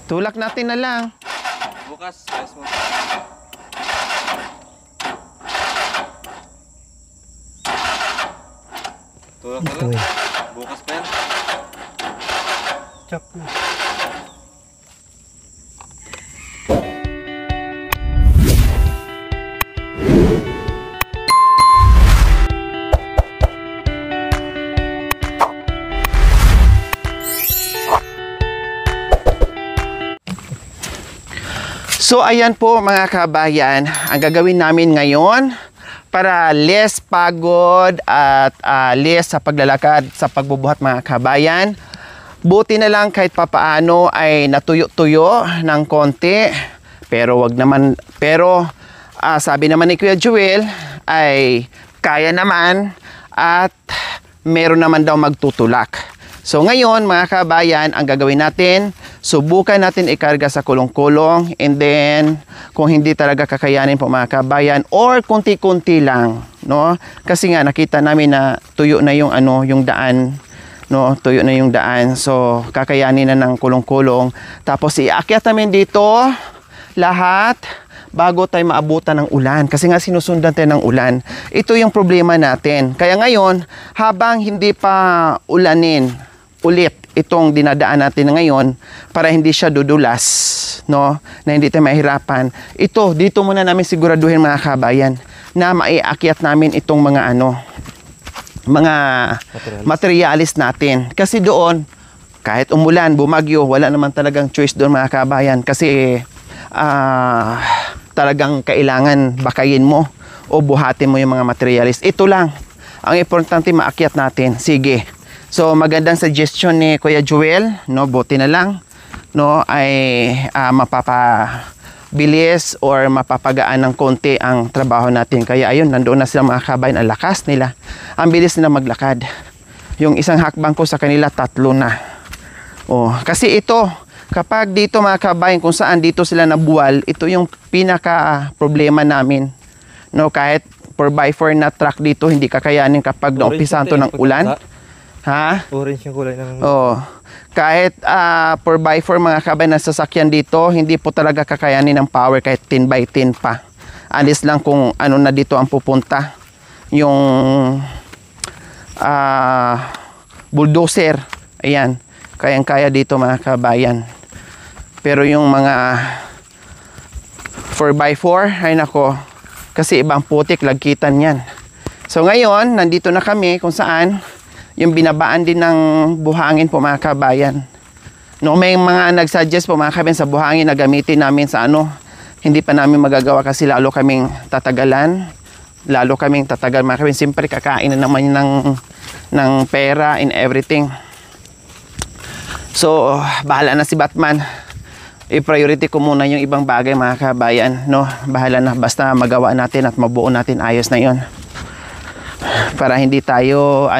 Tulak natin na lang. Bukas, ayos mo. Tulak na lang. Bukas pa yan. Chop. So ayan po mga kabayan, ang gagawin namin ngayon para less pagod at less sa paglalakad sa pagbubuhat mga kabayan. Buti na lang kahit papaano ay natuyo-tuyo ng konti, pero sabi naman ni Kuya Joel ay kaya naman at meron naman daw magtutulak. So ngayon mga kabayan, ang gagawin natin, subukan natin ikarga sa kulong-kulong, and then kung hindi talaga kakayanin po mga kabayan, or kunti-kunti lang, no? Kasi nga nakita namin na tuyo na yung yung daan, no? Tuyo na yung daan. So kakayanin na ng kulong-kulong. Tapos iakyat namin dito lahat bago tayo maabutan ng ulan, kasi nga sinusundan tayo ng ulan. Ito yung problema natin. Kaya ngayon, habang hindi pa ulanin ulit itong dinadaan natin ngayon, para hindi siya dudulas, no, na hindi tayo mahirapan, dito muna namin siguraduhin mga kabayan na maiakyat namin itong mga mga materialis natin, kasi doon kahit umulan, bumagyo, wala naman talagang choice doon mga kabayan, kasi talagang kailangan bakayin mo o buhatin mo yung mga materialis. Ito lang ang importante, maakyat natin. Sige. So magandang suggestion ni Kuya Joel, no, buti na lang, no, ay mapapabilis or mapapagaan ng konti ang trabaho natin. Kaya ayun, nandoon na sila mga kabayan, ang lakas nila, ang bilis nila maglakad. Yung isang hakbang ko sa kanila, 3 na. Kasi ito, kapag dito mga kabayan, kung saan dito sila nabuwal, ito yung pinaka problema namin, no, kahit 4x4 na truck dito, hindi kakayanin kapag naumpisan to ng ulan. Ha? Orange yung kulay ng... Kahit 4x4 mga kabayan na sasakyan dito, hindi po talaga kakayanin ng power kahit 10x10 pa. Alis lang kung ano na dito ang pupunta. Yung bulldozer. Ayan. Kayang-kaya dito mga kabayan. Pero yung mga 4x4, ay nako, kasi ibang putik, lagkitan yan. So ngayon, nandito na kami kung saan yung binabaan din ng buhangin po mga kabayan. No, may mga nagsuggest po mga kabayan sa buhangin na gamitin namin sa hindi pa namin magagawa kasi lalo kaming tatagalan. Lalo kaming tatagal mga kabayan. Siyempre kakain na naman ng pera and everything. So, bahala na si Batman. I-priority ko muna yung ibang bagay mga kabayan. No, bahala na. Basta magawa natin at mabuo natin, ayos na yon. Para hindi tayo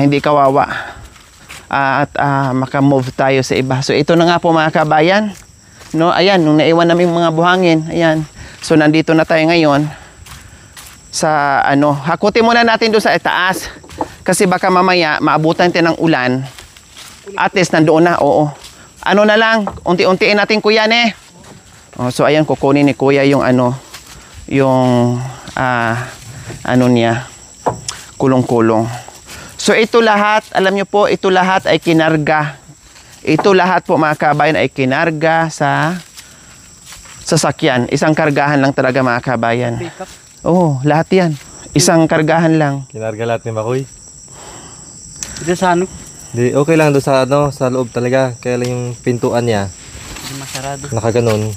hindi kawawa at makamove tayo sa iba. So ito na nga po mga kabayan, no, ayan, nung naiwan namin mga buhangin, ayan. So nandito na tayo ngayon sa hakutin muna natin doon sa itaas, kasi baka mamaya maabutan tayo ng ulan. At least nandoon na, oo. Na lang, unti-untiin natin kuya ne. So ayan, kukunin ni kuya yung niya, kulong-kulong. So ito lahat, alam nyo po, ito lahat ay kinarga. Ito lahat po mga kabayan ay kinarga sa sasakyan. Isang kargahan lang talaga mga kabayan. Oo, lahat yan. Isang kargahan lang. Kinarga lahat ni Makoy. Ito sa Di, okay lang doon sa loob talaga. Kaya lang yung pintuan niya, masarado. Nakaganon.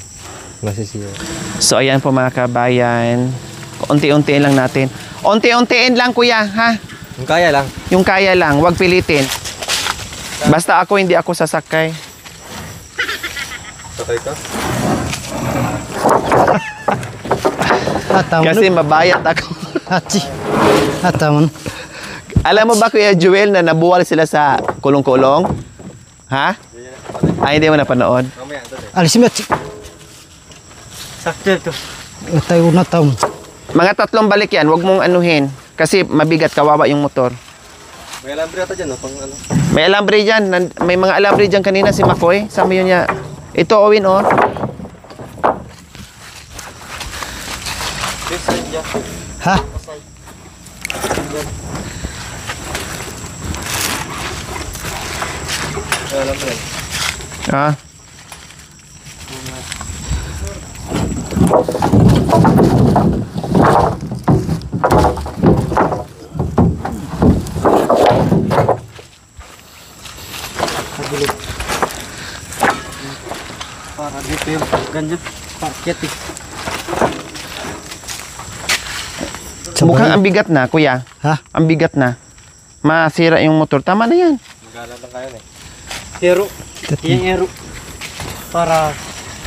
Nasisiyo. So ayan po mga kabayan. Unti-untiin lang natin. Unti-untiin lang kuya, ha? Yung kaya lang. Yung kaya lang, wag pilitin. Basta hindi ako sasakay. Sakay ka? Kasi mabayat ako. Atamon. Alam mo ba Kuya Joel na nabuwal sila sa kulong-kulong? Ha? Hindi mo napanood? Alisin mo. Sakto ito. Tayo na taon. Mga 3 balik yan, wag mong anuhin. Kasi mabigat, kawawa yung motor. May alambre ata dyan, no? Pang ano? May alambre dyan. May mga alambre dyan kanina si Makoy. Sabi yun niya. Ito, Owen, oh. This side dyan. Ha? May alambre. Ha? Para dito yung ganyan. Parket eh. Mukhang ang bigat na, kuya. Ha? Ang bigat na. Masira yung motor. Tama na yan. Magalan lang kayo, eh. Hero. Yung hero. Para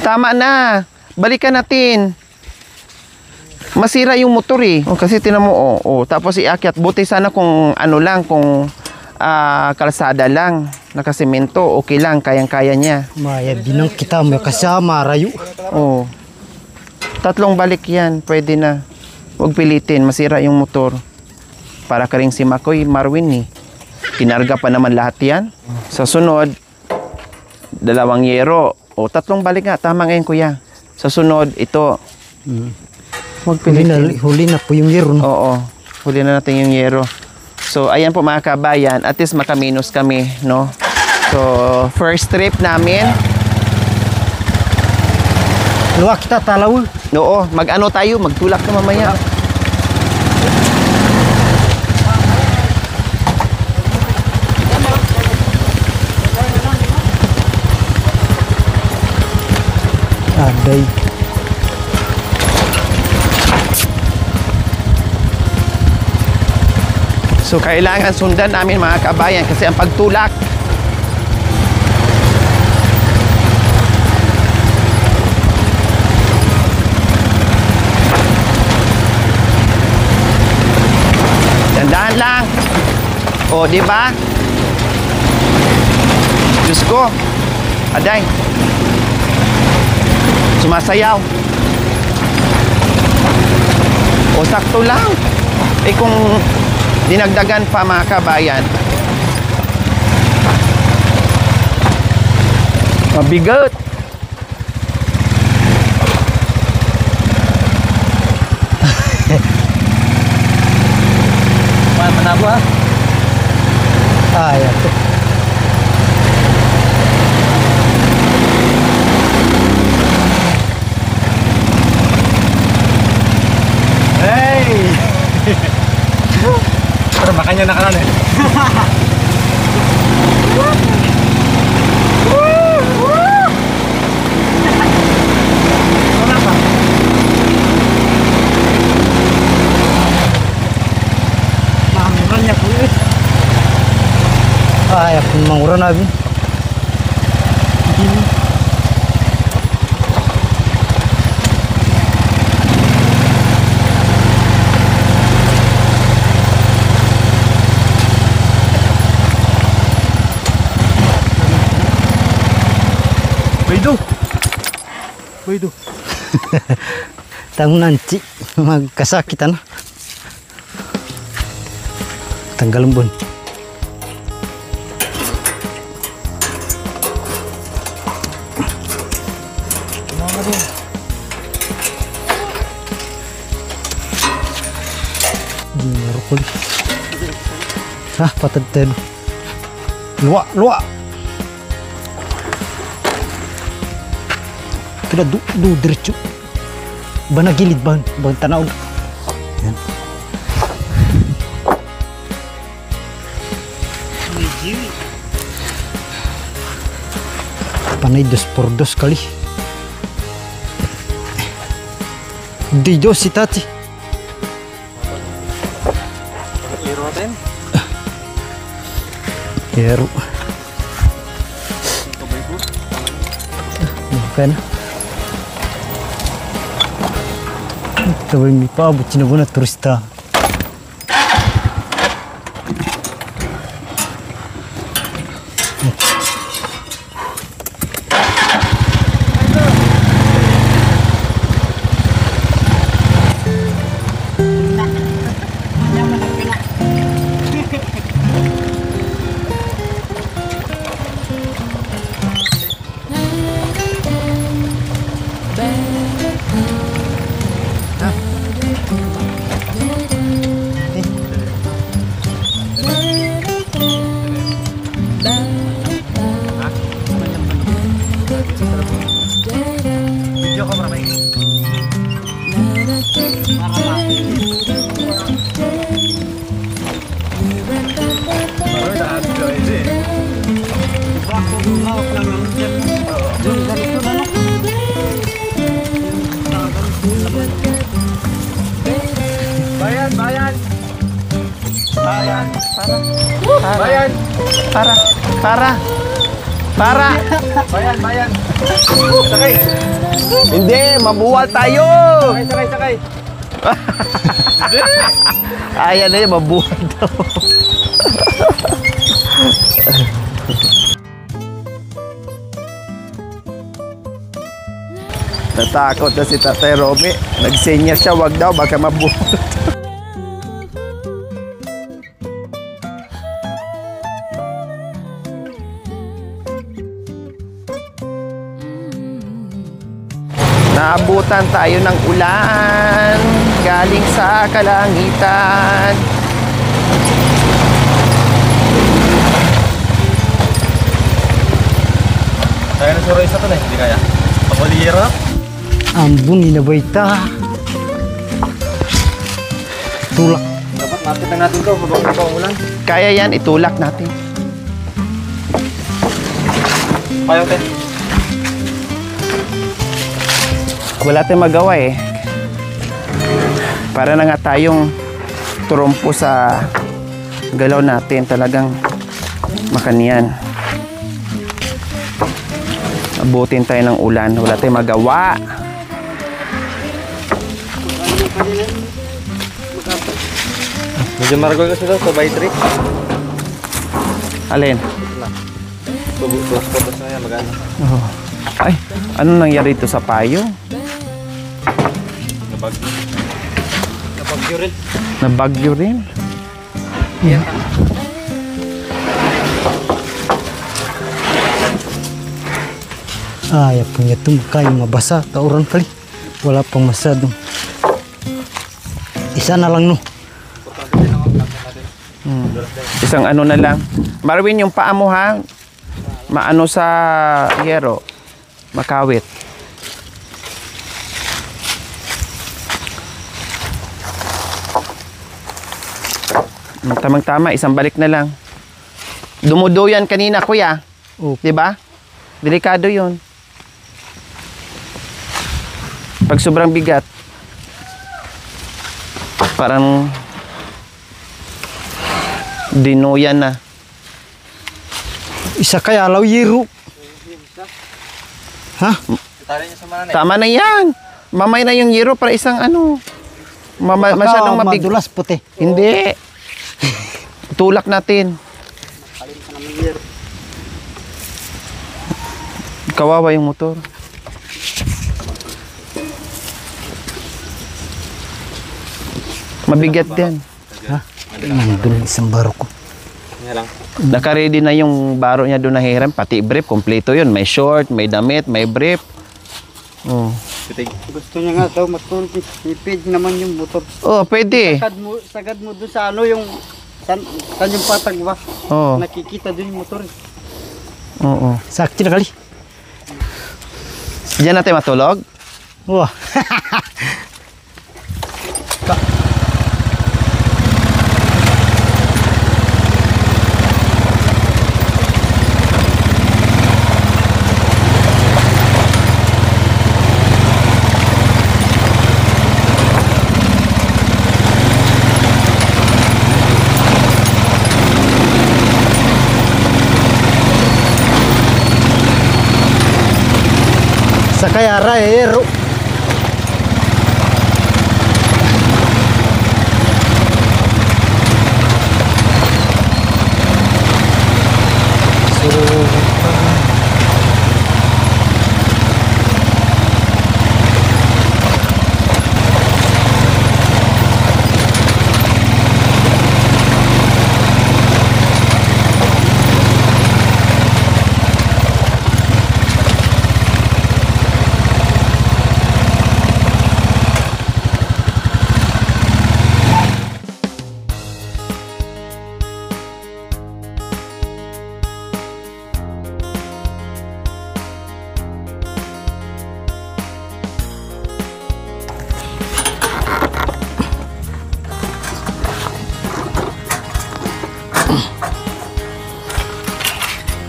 Tama na. Balikan natin. Masira yung motor eh. Oh, kasi tinan mo, tapos iakyat. Buti sana kung ano lang, kung kalsada lang, nakasemento, okay lang, kayang-kaya niya. Maya binang kita may kasama rayo. Oh. 3 balik yan, pwede na. Huwag pilitin, masira yung motor. Para ka rin si Makoy, Marwin eh. Kinarga pa naman lahat yan. Sa sunod, 2 yero. O 3 balik nga, tama ngayon kuya. Sa sunod, ito. Huwag pilitin. Huli na po yung year, no? Oo, huli na natin yung yero. So, ayan po mga kabayan, at least makaminus kami, no? So, first trip namin. Luwa kita talaw. Oo, mag-ano tayo, magtulak na mamaya. Aday. So, kailangan sundan namin mga kabayan kasi ang pagtulak, dandahan lang. O, di ba? Diyos ko. Aday. Sumasayaw. O, sakto lang. Eh, kung dinagdagan pa mga kabayan, mabigat. manabo ha. Ay, ito. Hey! Pero makanya na kanan, eh. Mamuran niya po eh. Ay, ako manguran nabi. Pwede. Tang nanti magkasakitan. Tanggal lembun. Rukul. Patad tayo. Luwa. Kira du dircu. Bana gilid bang tanaw. Yan. Panay 2x2 kali. Di dos si tati. Hero natin. Hero. Bukan. Sabay mi paabot sinabuna turista. Para. Bayan. Sakay. Hindi, mabuwal tayo. Sakay. Ayan na yun, mabuwal daw. Natakot na si Tatay Romy. Nag-senior siya, wag daw, baka mabuwal. Naabutan tayo ng ulan galing sa kalangitan. Kaya na suro isa to na, hindi kaya. Pagwalira. Ambon inabayta. Tulak. Dapat natin natin to, habang ulan. Kaya yan, itulak natin. Payo, te. Wala tayong magawa eh. Para na nga tayong turumpo sa galaw natin. Talagang makaniyan. Abutin tayo ng ulan. Wala tayong magawa. Medyo maragol kasi daw sa by 3. Alin? Bukas na yan, magana. Oh. Ay, ano nangyari ito sa payo? Nabagyo rin. Nabagyo rin. Ay, punya tumakay mabasa. Tauran kali. Wala pang masadong. Isa na lang no. Isang ano na lang. Marwin, yung paa mo ha, maano sa yero, makawit. Tamang-tama, isang balik na lang. Dumudo yan kanina, kuya. Oh, 'Di ba? Delikado 'yun. Pag sobrang bigat, parang dinuyan na. isa kaya alaw yero. Ha? Tari niya sa mananay. Tama na yan. Mamay na yung yero para isang ano. Masyadong mabig. Madulas puti. Hindi. Tulak natin. Kawawa yung motor. Mabigat din. Ha? Mandul isang baro ko. Yan lang. Naka-ready na yung baro niya doon na hiram. Pati brief, kompleto yun. May short, may damit, may brief. Oh. Pitig. Gusto niya nga daw matulog. Ipid naman yung motor. Oh, pwede. Sagad mo doon sa ano yung san yung patag ba? Oh. Nakikita doon yung motor. Oo. Sakti na kali. Diyan natin matulog. Wah. Sakay arayero.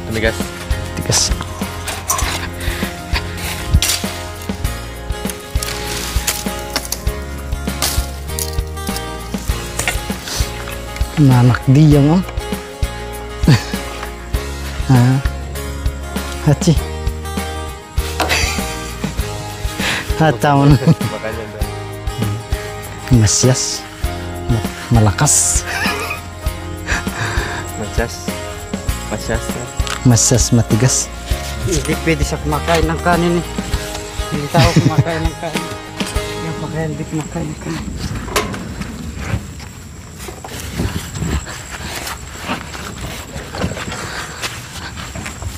Tumigas. Tigas. Nanak diyang oh. Hachi. Hataon. Makanya ba? Masyas. Malakas. Masyas. Masyas matigas. Hindi pwede sa kumakain ng kanin eh. Hindi tao kumakain ng kanin. Yung pagkain, hindi kumakain ng kanin.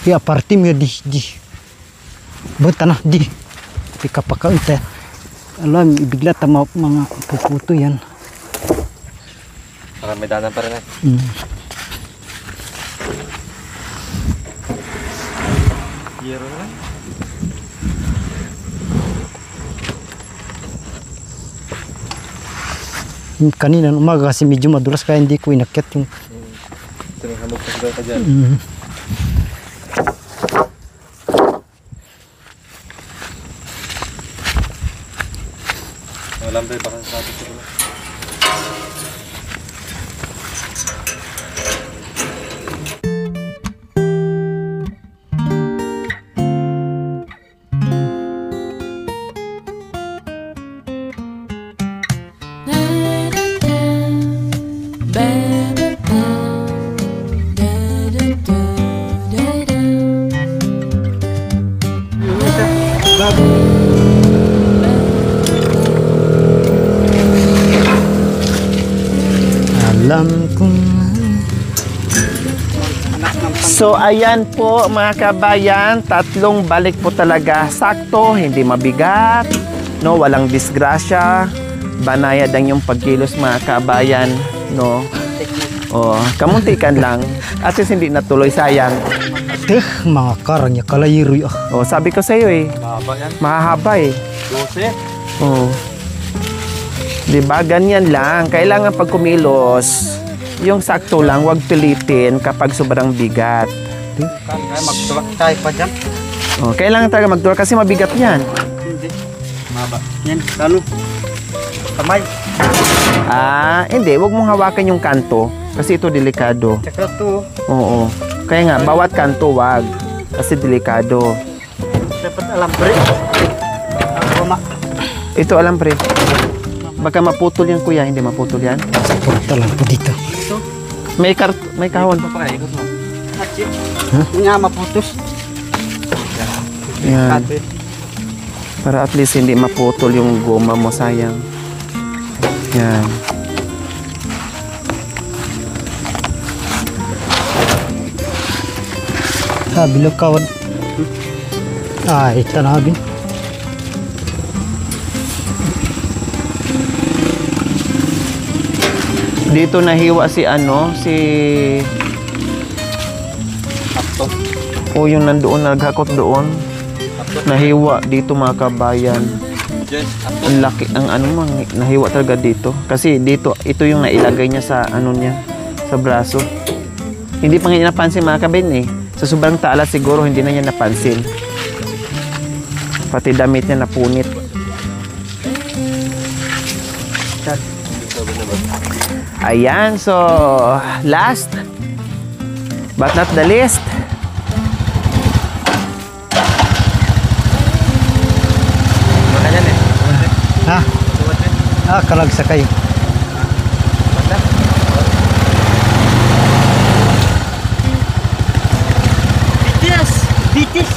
Ya party mo di. Buta na di. Pikapakain tayo. Alam, ibigla tama mga puputo yan. Para may daanan pa rin eh. Yero na. Kanina umaga kasi medyo madulas kaya hindi ko inakyat yung Sering hamog pa ka dyan. Walang ba baka sa atin siguro. alam kong So ayan po mga kabayan, 3 balik po talaga. Sakto, hindi mabigat, no, walang disgrasya. Banayad ang yung pagkilos mga kabayan, no. Oh, kamuntikan lang. At least hindi natuloy, sayang. mga karang niya kalayiro ah. Oh, sabi ko sa iyo eh, Mahaba yan. mahaba eh. 12. Oh. 'Di ba ganyan lang. Kailangan pag kumilos, yung sakto lang, wag pilitin kapag sobrang bigat. Kaya magtulak tayo pa dyan. Oh, kailangan talaga magdura kasi mabigat 'yan. Hindi. Maba. Yan, ano? Kamay. Hindi, wag mong hawakan yung kanto kasi ito delikado. Tsaka to. Oo. Kaya nga bawat kanto wag kasi delikado. Dapat alam pre. Ako Ito alam pre. Baka maputol yan kuya, hindi maputol yan. Suporta lang po dito. May kahon. Ikot mo. Hatsi. Nga maputos. Yan. Para at least hindi maputol yung goma mo, sayang. Yan. Bilog kawad. Ito na bin. Dito nahiwa si O yung nandoon naghakot doon. Nahiwa dito mga kabayan. Ang laki nahiwa talaga dito. Kasi dito ito yung nailagay niya sa niya, sa braso. Hindi pa nga napansin mga kabayan eh. Sa sobrang talas siguro hindi na niya napansin. Pati damit niya napunit. Ayan, so last but not the least. Kalagsa kayo. Bitis.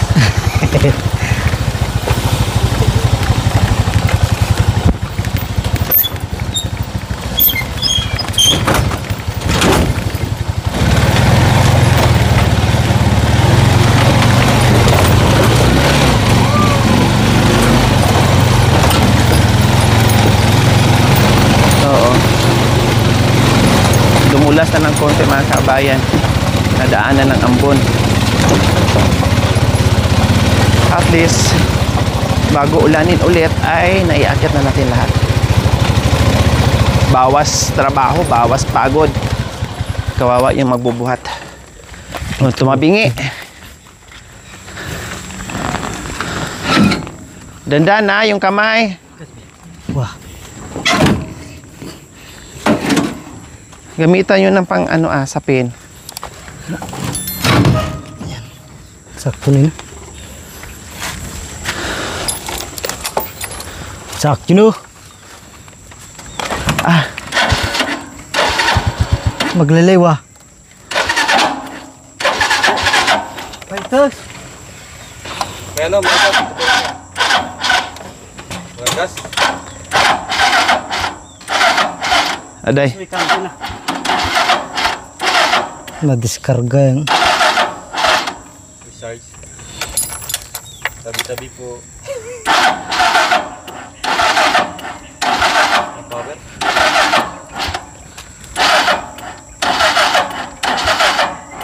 Dumulas na ng konti mga kabayan. Nadaanan ng ambon. At least bago ulanin ulit ay naiakyat na natin lahat. Bawas trabaho, bawas pagod. Kawawa yung magbubuhat. Tumabingi. Dandan na yung kamay. Wah. Gamitan nyo ng pang sapin. Sakto na yun. Sakto no. Maglelewa. Paitos. May ano, may gas. May gas. Aday. May kanto na. Na-discarga yan. Recharge. Tabi-tabi po. Ang power.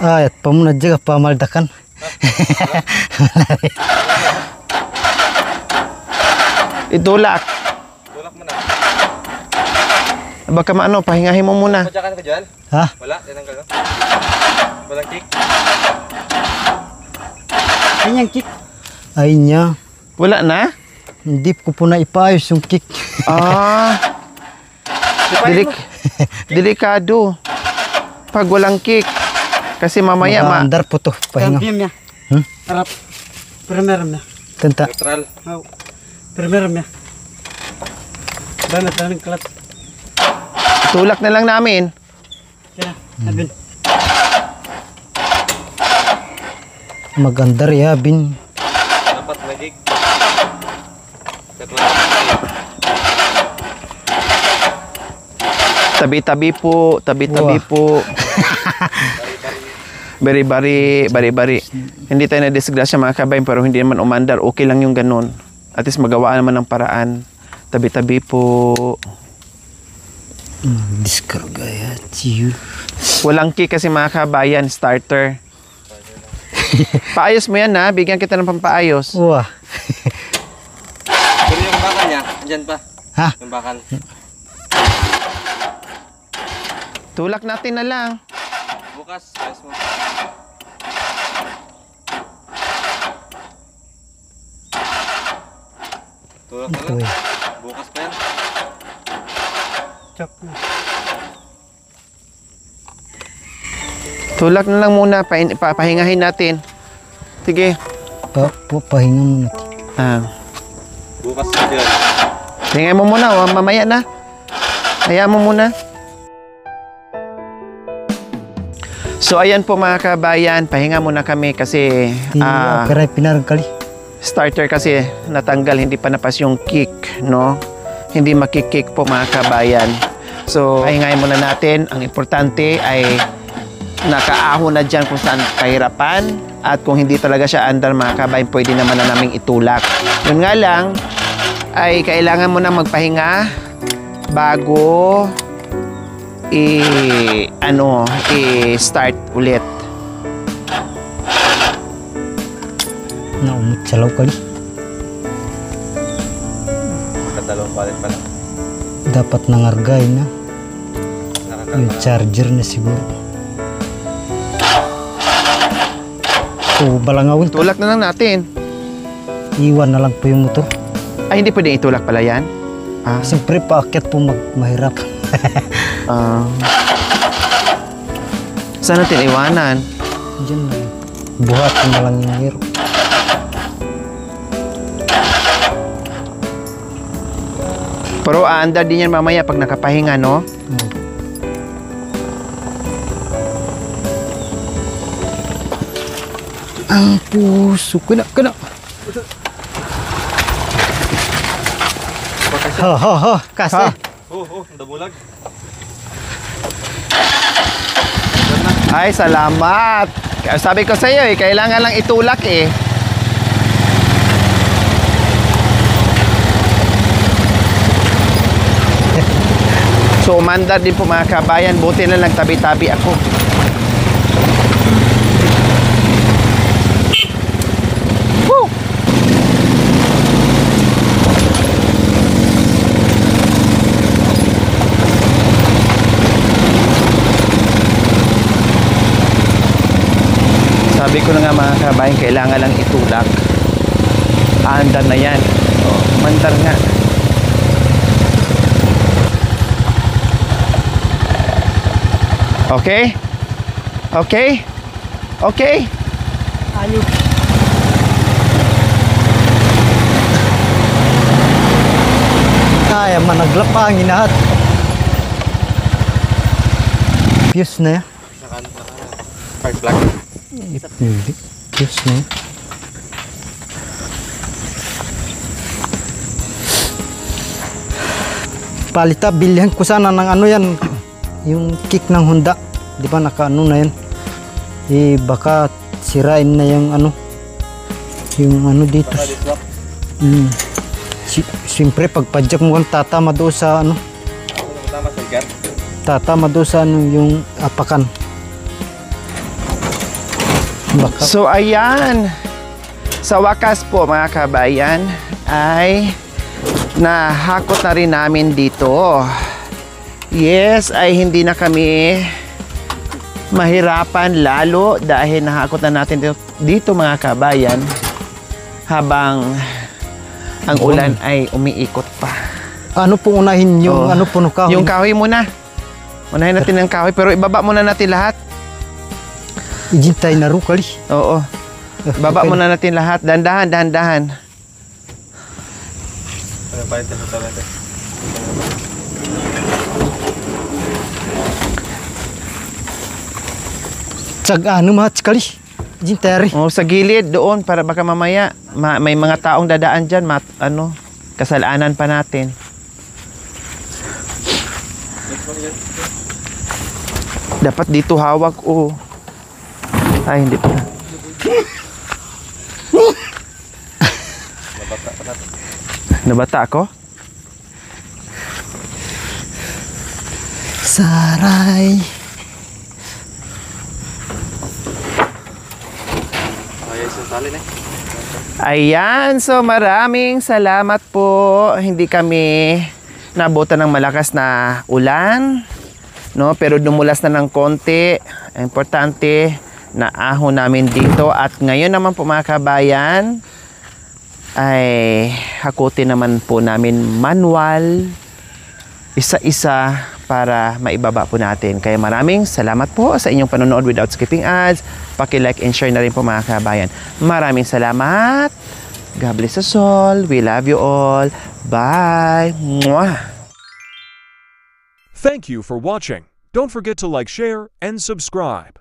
Ay, at pamunad jaga pamaldakan. Itulak. Tulak mo na. Baka maano, pahingahin mo muna. Padyakan ka dyan? Ha? Wala? Tinanggal ka? Walang kick? Kanyang kick. Ay niya. Wala na? Hindi ko po na ipaayos yung kick. Ah. Delikado. Pag walang kick. Kasi mamaya Andar po to. Pahinga. Kampiyan niya. Harap. Primer niya. Tenta. Neutral. Oh. Primer niya. Banat na ng klat. tulak na lang namin. Kaya, Abin. Magandar ya, Bin. Dapat magig. Tabi-tabi po, tabi-tabi Wah. po. Bari-bari. Hindi tayo na-disgrasya mga kabayan, pero hindi naman umandar. Okay lang yung ganun. At least magawa naman ng paraan. Tabi-tabi po. Diskarga ya, chiyo. Walang key kasi mga kabayan, starter. Paayos mo yan ha, bigyan kita ng pampaayos. Wah. Pero yung bakal niya, andyan pa. Ha? Yung bakal. Tulak natin na lang. Bukas, ayos mo. Tulak na Ito lang. eh. Bukas pa yan. Chop na. Tulak na lang muna, pahingahin natin. Sige. Pahinga mo natin. Ah. Bukas na yan. Tingnan mo muna, mamaya na. Hayaan mo muna. So ayan po mga kabayan, pahinga muna kami kasi Karay pinarang kali. starter kasi natanggal, hindi pa napas yung kick, no? Hindi makikik po mga kabayan. So pahingahin muna natin. Ang importante ay nakaahon na dyan kung saan kahirapan, at kung hindi talaga siya andar mga kabayan, pwede naman na naming itulak. Yun nga lang, ay kailangan mo na magpahinga bago i-start ulit. Naumit sa law kali. Nakadalawang palit pa lang. Dapat nangargay na. Yung Nakakalma. charger na siguro. So, balangawin. Tulak na lang natin. Iwan na lang po yung motor. Ay, hindi pwedeng itulak pala yan? Ah, Siyempre, paakyat po mahirap. saan natin iwanan? Diyan na. Buhat ko na lang yung hero. Pero aandar din yan mamaya pag nakapahinga, no? Ang puso. Kana. Ha. Kasi. Ha? Damulag. Ay, salamat. Sabi ko sa iyo kailangan lang itulak eh. So, umandar din po mga kabayan. Buti na lang tabi-tabi ako. Woo! Sabi ko na nga mga kabayan, kailangan lang itulak. Aandar na yan. Oh, mandar nga. Okay? Okay? Okay? Ayok. Ay, managlapa ang inahat. Fuse na yan. Spark plug. Fuse na yan. Palita, bilhan ko sana ng ano yan. Yung kick ng Honda. Di ba naka-ano na yan. Eh, baka sirain na yung ano. Yung ano dito. Siyempre, pagpadyak mo kang tatama doon sa ano. Tatama doon sa ano, yung apakan. Baka. So ayan, sa wakas po mga kabayan ay nahakot na rin namin dito. Yes, ay hindi na kami mahirapan lalo dahil nahakot na natin dito mga kabayan habang ang ulan ay umiikot pa. Ano po unahin yung Oh. ano puno kahoy? Yung kahoy muna. Unahin natin ang kahoy pero ibaba muna natin lahat. Ijintay na rin kali. Oo. Baba muna natin lahat. Dahan-dahan, dahan-dahan. Tsag ano mahat kali. Ijintay rin. Oh, sa gilid doon para baka mamaya may mga taong dadaan diyan, kasalanan pa natin. Dapat dito hawak Ay, hindi pa. Nabata ako? Saray. Ayan, so maraming salamat po. Hindi kami nabutan ng malakas na ulan, no? Pero dumulas na ng konti. Importante na ahon namin dito. At ngayon naman po mga kabayan, ay hakutin naman po namin manual, isa-isa para maibaba po natin. Kaya maraming salamat po sa inyong panonood without skipping ads. Paki-like and share na rin po mga kabayan. Maraming salamat. God bless us all. We love you all. Bye. Mwah. Thank you for watching. Don't forget to like, share, and subscribe.